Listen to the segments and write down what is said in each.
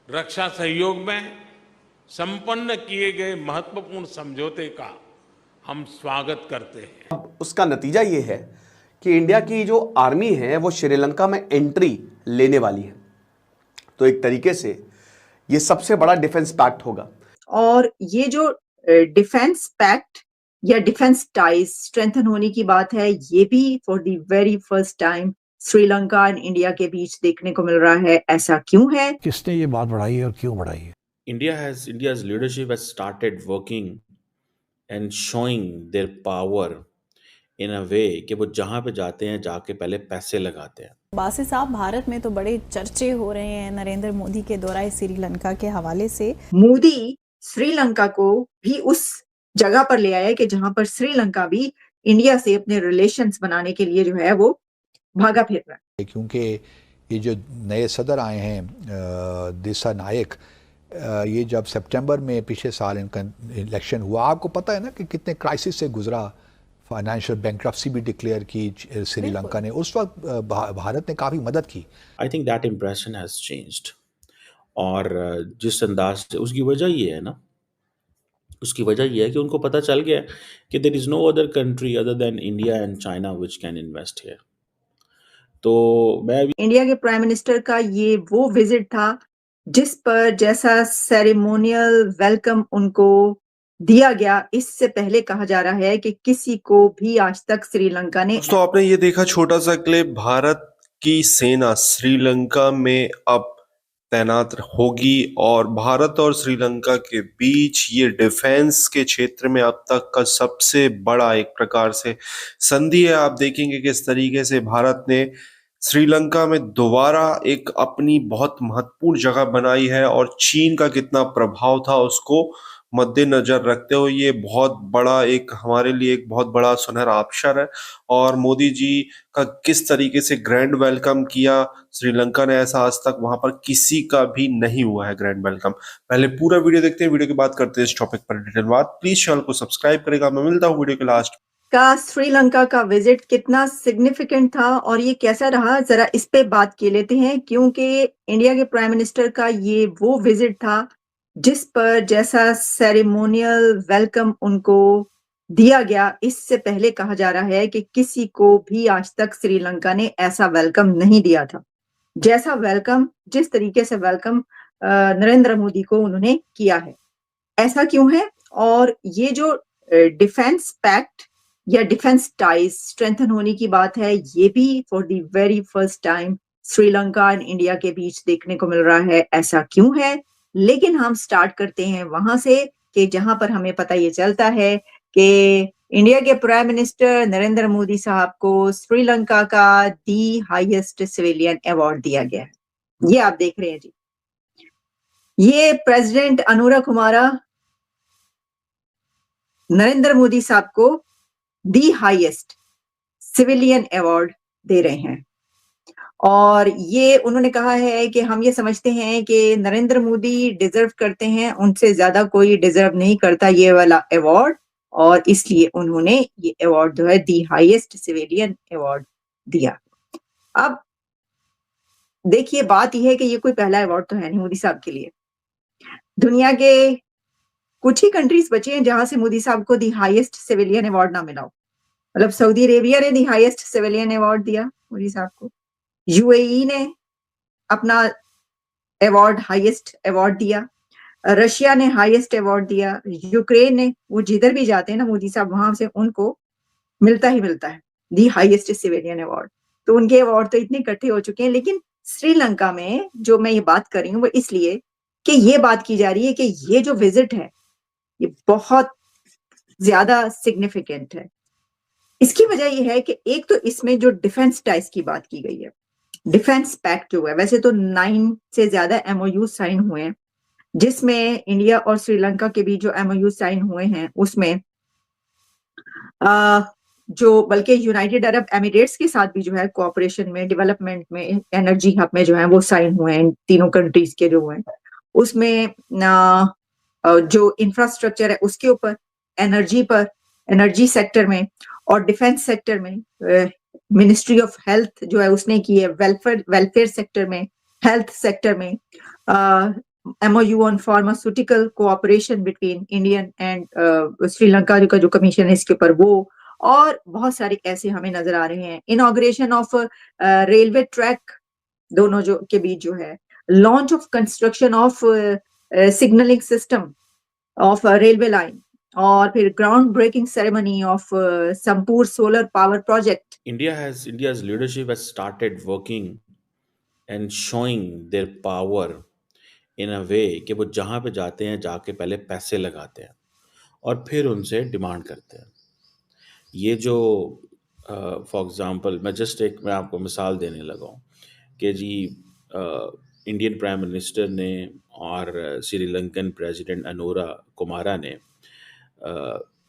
रक्षा सहयोग में संपन्न किए गए महत्वपूर्ण समझौते का हम स्वागत करते हैं। अब उसका नतीजा ये है कि इंडिया की जो आर्मी है वो श्रीलंका में एंट्री लेने वाली है। तो एक तरीके से ये सबसे बड़ा डिफेंस पैक्ट होगा। और ये जो डिफेंस पैक्ट या डिफेंस टाइज स्ट्रेंथन होने की बात है, ये भी for the very first time Sri Lanka and India के बीच देखने को मिल रहा है। ऐसा क्यों है? किसने ये बात बढ़ाई है और क्यों बढ़ाई है? India's leadership has started working and showing their power in a way कि वो जहाँ पे जाते हैं जाके पहले पैसे लगाते हैं। बासी साहब, भारत में तो बड़े चर्चे हो रहे हैं नरेंद्र मोदी के दौरे श्रीलंका के हवाले से। मोदी श्रीलंका को भी उस जगह पर ले आया कि जहां पर श्रीलंका भी इंडिया से अपने रिलेशंस बनाने के लिए जो है वो भागा फिर रहा है। क्योंकि ये जो नए सदर आए हैं दिशा नायक, ये जब सितंबर में पिछले साल इनका इलेक्शन हुआ, आपको पता है ना कि कितने क्राइसिस से गुजरा। फाइनेंशियल बैंक्रप्सी भी डिक्लेयर की श्रीलंका ने, उस वक्त भारत ने काफ़ी मदद की। I think that impression has changed. और जिस अंदाज से, उसकी वजह ये है ना, उसकी वजह ये है कि उनको पता चल गया कि there is no other country other than India and China which can invest here. तो मैं इंडिया के प्राइम मिनिस्टर का ये वो विजिट था जिस पर जैसा सेरेमोनियल वेलकम उनको दिया गया, इससे पहले कहा जा रहा है कि किसी को भी आज तक श्रीलंका ने। तो आपने ये देखा छोटा सा क्लिप, भारत की सेना श्रीलंका में अब तैनात होगी और भारत और श्रीलंका के बीच ये डिफेंस के क्षेत्र में अब तक का सबसे बड़ा एक प्रकार से संधि है। आप देखेंगे किस तरीके से भारत ने श्रीलंका में दोबारा एक अपनी बहुत महत्वपूर्ण जगह बनाई है और चीन का कितना प्रभाव था उसको मद्देनजर रखते हुए ये बहुत बड़ा एक हमारे लिए एक बहुत बड़ा सुनहरा अवसर है। और मोदी जी का किस तरीके से ग्रैंड वेलकम किया श्रीलंका ने, ऐसा आज तक वहां पर किसी का भी नहीं हुआ है ग्रैंड वेलकम। पहले पूरा वीडियो देखते हैं, वीडियो की बात करते हैं इस टॉपिक पर डिटेल बात। प्लीज चैनल को सब्सक्राइब करेगा। मैं मिलता हूँ वीडियो के लास्ट का। श्रीलंका का विजिट कितना सिग्निफिकेंट था और ये कैसा रहा, जरा इस पे बात कर लेते हैं। क्योंकि इंडिया के प्राइम मिनिस्टर का ये वो विजिट था जिस पर जैसा सेरेमोनियल वेलकम उनको दिया गया, इससे पहले कहा जा रहा है कि किसी को भी आज तक श्रीलंका ने ऐसा वेलकम नहीं दिया था, जैसा वेलकम, जिस तरीके से वेलकम नरेंद्र मोदी को उन्होंने किया है। ऐसा क्यों है? और ये जो डिफेंस पैक्ट या डिफेंस टाइज स्ट्रेंथन होने की बात है, ये भी for the very first time Sri Lanka and India के बीच देखने को मिल रहा है। ऐसा क्यों है? लेकिन हम स्टार्ट करते हैं वहां से कि जहां पर हमें पता ये चलता है कि इंडिया के प्राइम मिनिस्टर नरेंद्र मोदी साहब को श्रीलंका का दी हाईएस्ट सिविलियन अवार्ड दिया गया है। ये आप देख रहे हैं जी, ये प्रेसिडेंट अनुरा कुमारा नरेंद्र मोदी साहब को दी हाईएस्ट सिविलियन अवार्ड दे रहे हैं। और ये उन्होंने कहा है कि हम ये समझते हैं कि नरेंद्र मोदी डिजर्व करते हैं, उनसे ज्यादा कोई डिजर्व नहीं करता ये वाला अवार्ड, और इसलिए उन्होंने ये अवार्ड जो है दी हाईएस्ट सिविलियन अवार्ड दिया। अब देखिए, बात यह है कि ये कोई पहला अवार्ड तो है नहीं मोदी साहब के लिए। दुनिया के कुछ ही कंट्रीज बचे हैं जहां से मोदी साहब को दी हाईएस्ट सिविलियन अवार्ड ना मिला हो। मतलब सऊदी अरेबिया ने दी हाईएस्ट सिविलियन अवार्ड दिया मोदी साहब को, यूएई ने अपना अवार्ड हाईएस्ट अवार्ड दिया, रशिया ने हाईएस्ट अवार्ड दिया, यूक्रेन ने, वो जिधर भी जाते हैं ना मोदी साहब वहां से उनको मिलता ही मिलता है दी हाईएस्ट सिविलियन अवार्ड। तो उनके अवार्ड तो इतने इकट्ठे हो चुके हैं। लेकिन श्रीलंका में जो मैं ये बात कर रही हूँ वो इसलिए कि ये बात की जा रही है कि ये जो विजिट है ये बहुत ज्यादा सिग्निफिकेंट है। इसकी वजह यह है कि एक तो इसमें जो डिफेंस टाइज की बात की गई है, डिफेंस पैक्ट जो है, वैसे तो 9 से ज्यादा एमओयू साइन हुए हैं, जिसमें इंडिया और श्रीलंका के बीच जो एमओयू साइन हुए हैं उसमें जो बल्कि यूनाइटेड अरब एमिरेट्स के साथ भी जो है कोऑपरेशन में, डेवलपमेंट में, एनर्जी हब में जो है वो साइन हुए हैं, तीनों कंट्रीज के जो हुए हैं। उसमें जो इंफ्रास्ट्रक्चर है उसके ऊपर, एनर्जी पर, एनर्जी सेक्टर में, और डिफेंस सेक्टर में मिनिस्ट्री ऑफ हेल्थ जो है उसने की है, वेलफेयर सेक्टर में, हेल्थ सेक्टर में, MOU on pharmaceutical cooperation between Indian and Sri Lanka का जो कमीशन है इसके ऊपर वो, और बहुत सारे ऐसे हमें नजर आ रहे हैं. इनॉग्रेशन ऑफ रेलवे ट्रैक दोनों जो के बीच जो है, launch of construction of signalling system of railway line, और फिर ground breaking ceremony of Sampur solar power project. India's leadership has started working and showing their power in a way कि वो जहाँ पे जाते हैं जाके पहले पैसे लगाते हैं और फिर उनसे डिमांड करते हैं. ये जो फॉर एग्जांपल मैं आपको मिसाल देने लगा हूँ कि जी इंडियन प्राइम मिनिस्टर ने और श्रीलंकन प्रेसिडेंट अनोरा कुमारा ने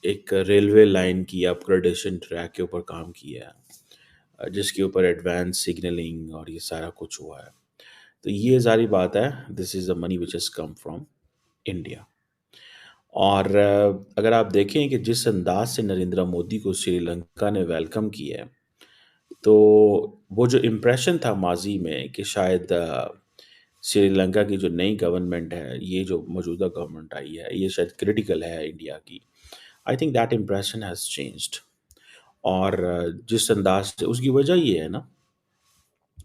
एक रेलवे लाइन की अपग्रेडेशन ट्रैक के ऊपर काम किया है, जिसके ऊपर एडवांस सिग्नलिंग और ये सारा कुछ हुआ है. तो ये सारी बात है, this is the money which has come from India. और अगर आप देखें कि जिस अंदाज से नरेंद्र मोदी को श्रीलंका ने वेलकम किया है, तो वो जो इम्प्रेशन था माजी में कि शायद श्रीलंका की जो नई गवर्नमेंट है, ये जो मौजूदा गवर्नमेंट आई है, ये शायद क्रिटिकल है इंडिया की, I think that impression has changed. और जिस अंदाज से उसकी वजह ये है ना,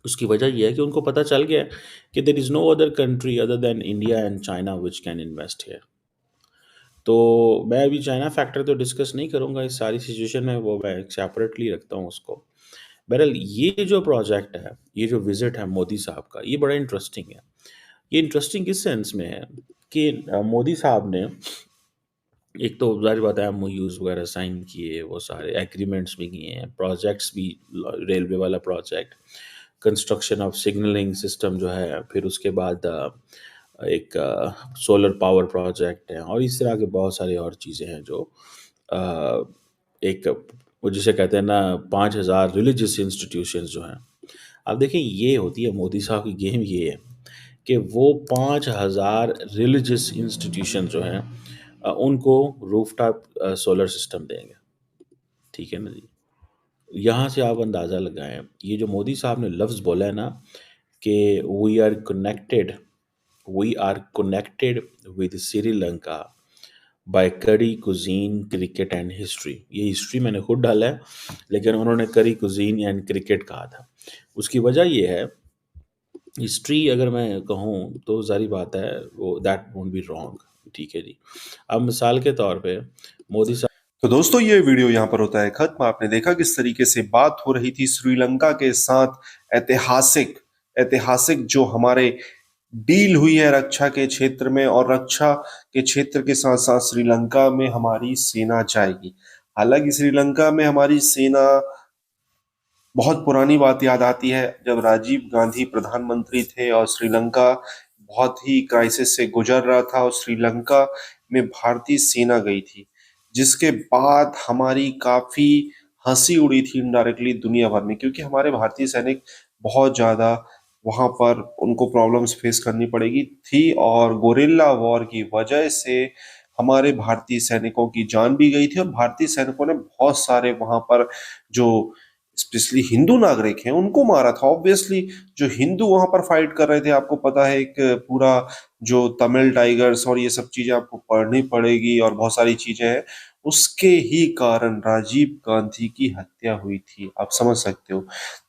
उसकी वजह यह है कि उनको पता चल गया कि there is no other country other than India and China which can invest here. तो मैं अभी चाइना फैक्टर तो डिस्कस नहीं करूँगा इस सारी सिचुएशन में, वो मैं सेपरेटली रखता हूँ उसको. बहरहाल ये जो प्रोजेक्ट है, ये जो विज़िट है मोदी साहब का, ये बड़ा इंटरेस्टिंग है. ये इंटरेस्टिंग किस सेंस में है कि मोदी साहब ने एक तो ज़ाहिर बात है MOUs वगैरह साइन किए, वो सारे एग्रीमेंट्स भी किए हैं, प्रोजेक्ट्स भी, रेलवे वाला project, construction of signalling system जो है, फिर उसके बाद एक सोलर पावर प्रोजेक्ट है, और इस तरह के बहुत सारे और चीज़ें हैं जो एक वो जिसे कहते हैं ना 5000 रिलीजियस इंस्टीट्यूशंस जो हैं. अब देखें, ये होती है मोदी साहब की गेम, ये है कि वो 5000 रिलीजियस इंस्टीट्यूशन जो हैं उनको रूफटॉप सोलर सिस्टम देंगे. ठीक है ना जी. यहाँ से आप अंदाज़ा लगाएं, ये जो मोदी साहब ने लफ्ज़ बोला है ना कि we are connected with Sri Lanka by curry cuisine cricket and history. ये हिस्ट्री मैंने खुद डाला है, लेकिन उन्होंने करी कुजीन एंड क्रिकेट कहा था. उसकी वजह ये है, हिस्ट्री अगर मैं कहूँ तो ज़ाहिर बात है वो दैट वोंट बी रॉन्ग. ठीक है जी. अब मिसाल के तौर पे मोदी साहब, तो दोस्तों ये वीडियो यहाँ पर होता है खत्म. आपने देखा किस तरीके से बात हो रही थी श्रीलंका के साथ, ऐतिहासिक जो हमारे डील हुई है रक्षा के क्षेत्र में, और रक्षा के क्षेत्र के साथ साथ श्रीलंका में हमारी सेना जाएगी. हालांकि श्रीलंका में हमारी सेना, बहुत पुरानी बात याद आती है जब राजीव गांधी प्रधानमंत्री थे और श्रीलंका बहुत ही क्राइसिस से गुजर रहा था, और श्रीलंका में भारतीय सेना गई थी, जिसके बाद हमारी काफी हंसी उड़ी थी इनडायरेक्टली दुनिया भर में, क्योंकि हमारे भारतीय सैनिक बहुत ज्यादा वहां पर उनको प्रॉब्लम्स फेस करनी पड़ेगी थी, और गोरिल्ला वॉर की वजह से हमारे भारतीय सैनिकों की जान भी गई थी, और भारतीय सैनिकों ने बहुत सारे वहां पर जो स्पेशली हिंदू नागरिक हैं उनको मारा था. ऑब्वियसली जो हिंदू वहां पर फाइट कर रहे थे, आपको पता है एक पूरा जो तमिल टाइगर्स और ये सब चीजें आपको पढ़नी पड़ेगी और बहुत सारी चीजें हैं, उसके ही कारण राजीव गांधी की हत्या हुई थी. आप समझ सकते हो,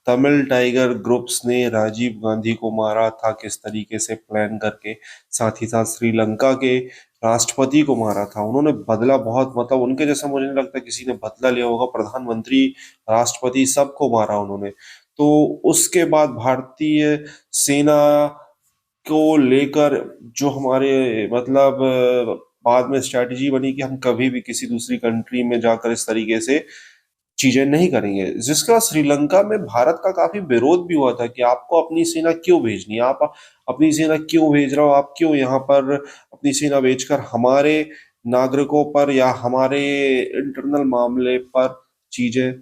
तमिल टाइगर ग्रुप्स ने राजीव गांधी को मारा था किस तरीके से प्लान करके, साथ ही साथ श्रीलंका के राष्ट्रपति को मारा था. उन्होंने बदला बहुत, मतलब उनके जैसा मुझे नहीं लगता किसी ने बदला लिया होगा. प्रधानमंत्री, राष्ट्रपति, सबको मारा उन्होंने. तो उसके बाद भारतीय सेना को लेकर जो हमारे मतलब बाद में स्ट्रैटेजी बनी कि हम कभी भी किसी दूसरी कंट्री में जाकर इस तरीके से चीजें नहीं करेंगे, जिसका श्रीलंका में भारत का काफी विरोध भी हुआ था कि आपको अपनी सेना क्यों भेजनी है, आप अपनी सेना क्यों भेज रहे हो, आप क्यों यहाँ पर अपनी सेना भेजकर हमारे नागरिकों पर या हमारे इंटरनल मामले पर चीजें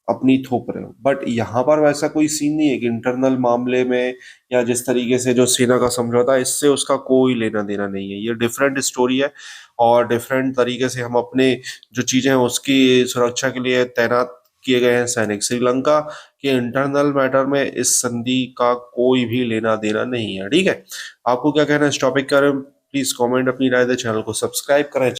अपनी थोप रहे हो. बट यहाँ पर वैसा कोई सीन नहीं है कि इंटरनल मामले में या जिस तरीके से जो सेना का समझौता है, इससे उसका कोई लेना देना नहीं है. ये डिफरेंट स्टोरी है, और डिफरेंट तरीके से हम अपने जो चीजें हैं उसकी सुरक्षा के लिए तैनात किए गए हैं सैनिक। श्रीलंका के इंटरनल मैटर में इस संधि का कोई भी लेना देना नहीं है। ठीक है, आपको क्या कहना है इस टॉपिक के बारे में? प्लीज कमेंट अपनी राय दें, चैनल को सब्सक्राइब करें।